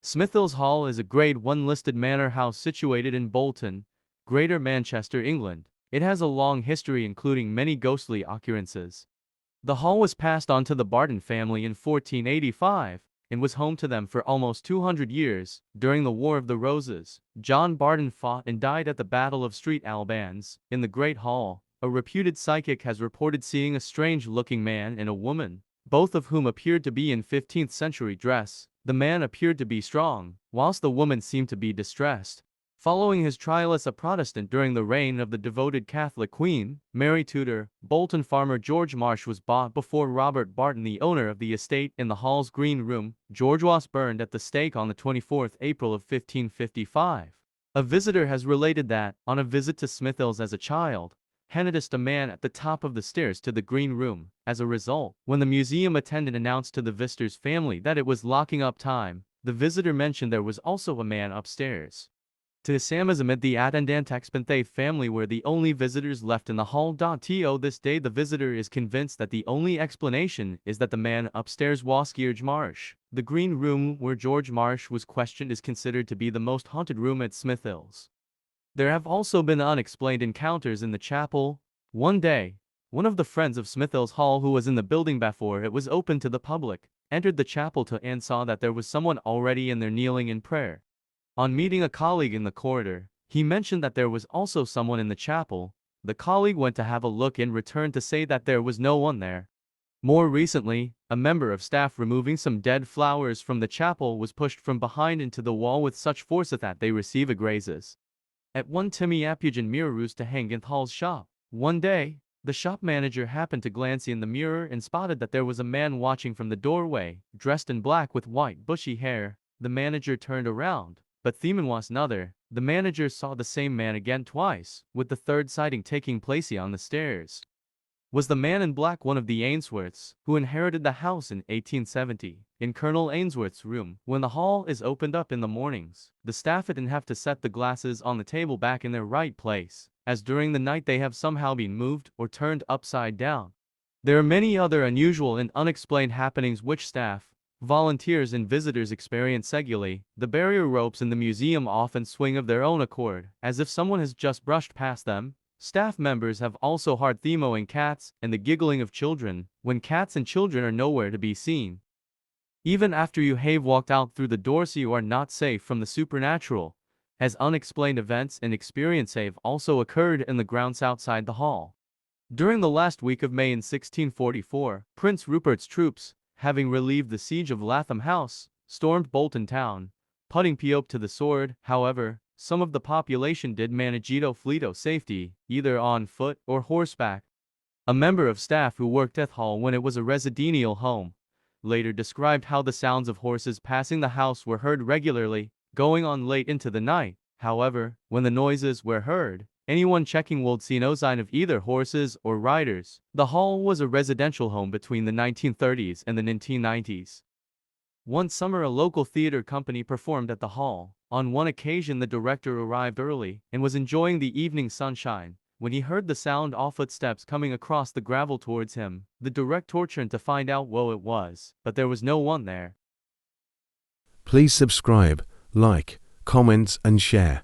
Smithills Hall is a Grade 1 listed manor house situated in Bolton, Greater Manchester, England. It has a long history including many ghostly occurrences. The hall was passed on to the Bolton family in 1485 and was home to them for almost 200 years. During the War of the Roses, John Bolton fought and died at the Battle of St Albans. In the Great Hall, a reputed psychic has reported seeing a strange-looking man and a woman, both of whom appeared to be in 15th century dress. The man appeared to be strong, whilst the woman seemed to be distressed. Following his trial as a Protestant during the reign of the devoted Catholic Queen, Mary Tudor, Bolton farmer George Marsh was bought before Robert Bolton, the owner of the estate in the hall's green room. George was burned at the stake on the 24th April of 1555. A visitor has related that, on a visit to Smithills as a child, he noticed a man at the top of the stairs to the green room. As a result, when the museum attendant announced to the visitor's family that it was locking up time, the visitor mentioned there was also a man upstairs. To Samazamid, the attendant Expanthe family were the only visitors left in the hall. To this day, the visitor is convinced that the only explanation is that the man upstairs was George Marsh. The green room where George Marsh was questioned is considered to be the most haunted room at Smithills. There have also been unexplained encounters in the chapel. One day, one of the friends of Smithills Hall who was in the building before it was open to the public, entered the chapel and saw that there was someone already in there kneeling in prayer. On meeting a colleague in the corridor, he mentioned that there was also someone in the chapel. The colleague went to have a look and returned to say that there was no one there. More recently, a member of staff removing some dead flowers from the chapel was pushed from behind into the wall with such force that they receive a grazes. At one Timmy Apujan mirrors to hang in Hall's shop. One day, the shop manager happened to glance in the mirror and spotted that there was a man watching from the doorway, dressed in black with white bushy hair. The manager turned around, but Theman was another. The manager saw the same man again twice, with the third sighting taking place on the stairs. Was the man in black one of the Ainsworths, who inherited the house in 1870? In Colonel Ainsworth's room, when the hall is opened up in the mornings, the staff didn't have to set the glasses on the table back in their right place, as during the night they have somehow been moved or turned upside down. There are many other unusual and unexplained happenings which staff, volunteers and visitors experience regularly. The barrier ropes in the museum often swing of their own accord, as if someone has just brushed past them. Staff members have also heard themoing cats and the giggling of children, when cats and children are nowhere to be seen. Even after you have walked out through the doors, you are not safe from the supernatural, as unexplained events and experiences have also occurred in the grounds outside the hall. During the last week of May in 1644, Prince Rupert's troops, having relieved the siege of Latham House, stormed Bolton town, putting Peope to the sword. However, some of the population did manage to flee to safety, either on foot or horseback. A member of staff who worked at Hall when it was a residential home, later described how the sounds of horses passing the house were heard regularly, going on late into the night. However, when the noises were heard, anyone checking would see no sign of either horses or riders. The hall was a residential home between the 1930s and the 1990s. One summer a local theater company performed at the hall. On one occasion the director arrived early and was enjoying the evening sunshine when he heard the sound of footsteps coming across the gravel towards him. The director turned to find out what it was, but there was no one there. Please subscribe, like, comment and share.